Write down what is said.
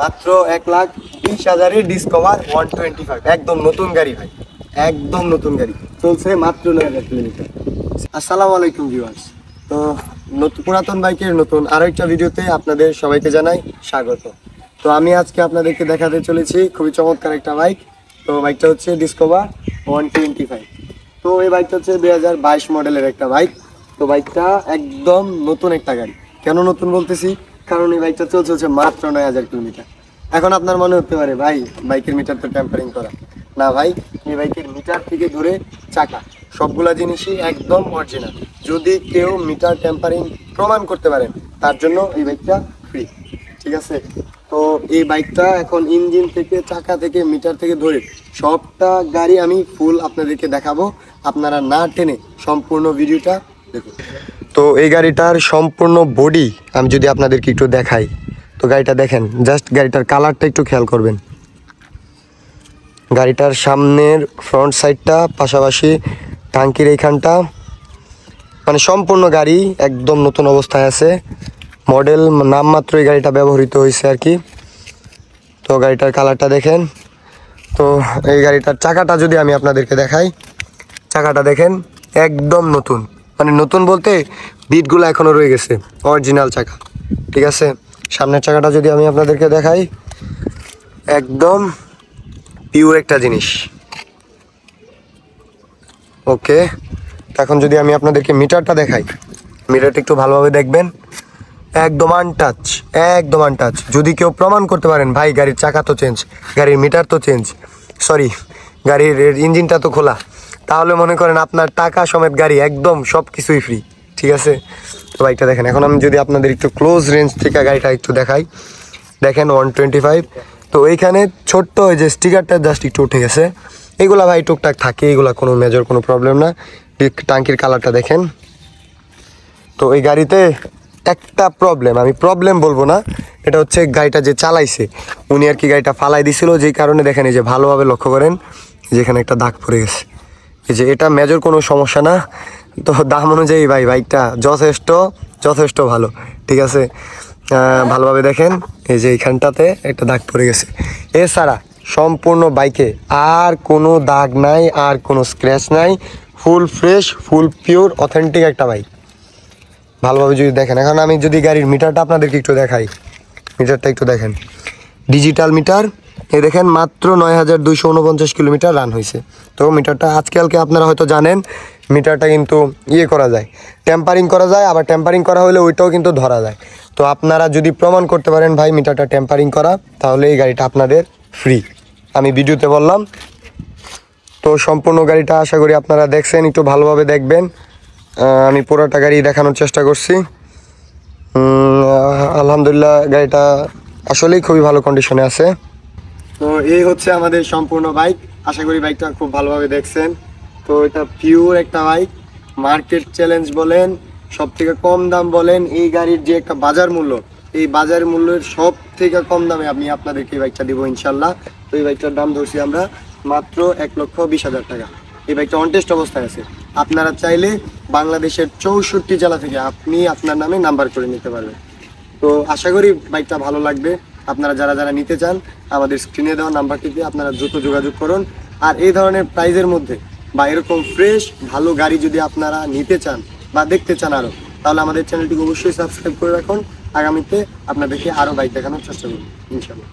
মাত্র 1,20,000 ডিসকভার 125, একদম নতুন গাড়ি ভাই, একদম নতুন গাড়ি, চলছে মাত্র 9,000 কিলোমিটার। আসসালামু আলাইকুম ভিউয়ার্স। তো পুরাতন বাইকের নতুন আরো একটা ভিডিওতে আপনাদের সবাইকে জানাই স্বাগত। তো আমি আজকে আপনাদেরকে দেখাতে চলেছি খুবই চমৎকার একটা বাইক। তো বাইকটা হচ্ছে ডিসকভার 125। তো এই বাইকটা হচ্ছে 2022 মডেলের একটা বাইক। তো বাইকটা একদম নতুন একটা গাড়ি। কেন নতুন বলতেছি, কারণ এই বাইকটা চলছে মাত্র 9,000 কিলোমিটার। এখন আপনার মনে হতে পারে ভাই বাইকের মিটার তো ট্যাম্পারিং করা। না ভাই, এই বাইকের মিটার থেকে ধরে চাকা সবগুলা জিনিসই একদম অরিজিনাল। যদি কেউ মিটার ট্যাম্পারিং প্রমাণ করতে পারেন তার জন্য এই বাইকটা ফ্রি, ঠিক আছে। তো এই বাইকটা এখন ইঞ্জিন থেকে চাকা থেকে মিটার থেকে ধরে সবটা গাড়ি আমি ফুল আপনাদেরকে দেখাবো, আপনারা না টেনে সম্পূর্ণ ভিডিওটা দেখুন। তো এই গাড়িটার সম্পূর্ণ বডি আমি যদি আপনাদেরকে একটু দেখাই, তো গাড়িটা দেখেন, জাস্ট গাড়িটার কালারটা একটু খেয়াল করবেন। গাড়িটার সামনের ফ্রন্ট সাইডটা, পাশাপাশি টাঙ্কির এইখানটা, মানে সম্পূর্ণ গাড়ি একদম নতুন অবস্থায় আছে। মডেল নামমাত্র এই গাড়িটা ব্যবহৃত হয়েছে আর কি। তো গাড়িটার কালারটা দেখেন। তো এই গাড়িটার চাকাটা যদি আমি আপনাদেরকে দেখাই, চাকাটা দেখেন একদম নতুন, মানে নতুন বলতে বিটগুলো এখনও রয়ে গেছে, অরিজিনাল চাকা, ঠিক আছে। সামনের চাকাটা যদি আমি আপনাদেরকে দেখাই, একদম পিওর একটা জিনিস। ওকে, এখন যদি আমি আপনাদেরকে মিটারটা দেখাই, মিটারটা একটু ভালোভাবে দেখবেন, একদম আনটাচ, একদম আনটাচ। যদি কেউ প্রমাণ করতে পারেন ভাই গাড়ির চাকা তো চেঞ্জ, গাড়ির মিটার তো চেঞ্জ, সরি গাড়ির ইঞ্জিনটা তো খোলা, তাহলে মনে করেন আপনার টাকা সমেত গাড়ি একদম সব কিছুই ফ্রি, ঠিক আছে। তো বাইকটা দেখেন, এখন আমি যদি আপনাদের একটু ক্লোজ রেঞ্জ থেকে গাড়িটা একটু দেখাই, দেখেন 125। তো এইখানে ছোট্ট ওই যে স্টিকারটা জাস্ট একটু উঠে গেছে, এগুলা ভাই টুকটাক থাকে, এগুলা কোনো মেজর কোনো প্রবলেম না। টাঙ্কির কালারটা দেখেন। তো এই গাড়িতে একটা প্রবলেম, আমি প্রবলেম বলবো না, এটা হচ্ছে গাড়িটা যে চালাইছে উনি আর কি গাড়িটা ফালাই দিছিল, যেই কারণে দেখেন এই যে ভালোভাবে লক্ষ্য করেন যেখানে একটা দাগ পড়ে গেছে, এই যে এটা মেজর কোনো সমস্যা না। তো দাম অনুযায়ী ভাই বাইকটা যথেষ্ট ভালো, ঠিক আছে। ভালোভাবে দেখেন এই যে এইখানটাতে একটা দাগ পড়ে গেছে, এছাড়া সম্পূর্ণ বাইকে আর কোনো দাগ নাই, আর কোনো স্ক্র্যাচ নাই, ফুল ফ্রেশ, ফুল পিওর, অথেন্টিক একটা বাইক। ভালোভাবে যদি দেখেন, এখন আমি যদি গাড়ির মিটারটা আপনাদেরকে একটু দেখাই, মিটারটা একটু দেখেন, ডিজিটাল মিটার, এই দেখেন মাত্র 9,249 কিলোমিটার রান হয়েছে। তো মিটারটা আজকালকে আপনারা হয়তো জানেন মিটারটা কিন্তু করা যায়, টেম্পারিং করা যায়, আবার টেম্পারিং করা হলে ওইটাও কিন্তু ধরা যায়। তো আপনারা যদি প্রমাণ করতে পারেন ভাই মিটারটা টেম্পারিং করা, তাহলে এই গাড়িটা আপনাদের ফ্রি, আমি ভিডিওতে বললাম। তো সম্পূর্ণ গাড়িটা আশা করি আপনারা দেখছেন, একটু ভালোভাবে দেখবেন। আমি পুরোটা গাড়ি দেখানোর চেষ্টা করছি। আলহামদুলিল্লাহ গাড়িটা আসলেই খুবই ভালো কন্ডিশনে আছে। তো এই হচ্ছে আমাদের সম্পূর্ণ বাইক, আশা করি বাইকটা খুব ভালোভাবে দেখছেন। তো এটা পিওর একটা বাইক, মার্কেট চ্যালেঞ্জ বলেন, সব থেকে কম দাম বলেন, এই গাড়ির যে একটা বাজার মূল্য, এই বাজার মূল্যের সব থেকে কম দামে আমি আপনাদেরকে এই বাইকটা দেবো ইনশাল্লাহ। তো এই বাইকটার দাম ধরছি আমরা মাত্র 1,20,000 টাকা। এই বাইকটা অন টেস্ট অবস্থায় আছে, আপনারা চাইলে বাংলাদেশের 64 জেলা থেকে আপনি আপনার নামে নাম্বার করে নিতে পারবেন। তো আশা করি বাইকটা ভালো লাগবে। আপনারা যারা নিতে চান আমাদের স্ক্রিনে দেওয়া নাম্বারটিতে আপনারা দ্রুত যোগাযোগ করুন। আর এই ধরনের প্রাইজের মধ্যে বা এরকম ফ্রেশ ভালো গাড়ি যদি আপনারা নিতে চান বা দেখতে চান আরও, তাহলে আমাদের চ্যানেলটিকে অবশ্যই সাবস্ক্রাইব করে রাখুন। আগামীতে আপনাদেরকে আরও বাইক দেখানোর চেষ্টা করুন ইনশাআল্লাহ।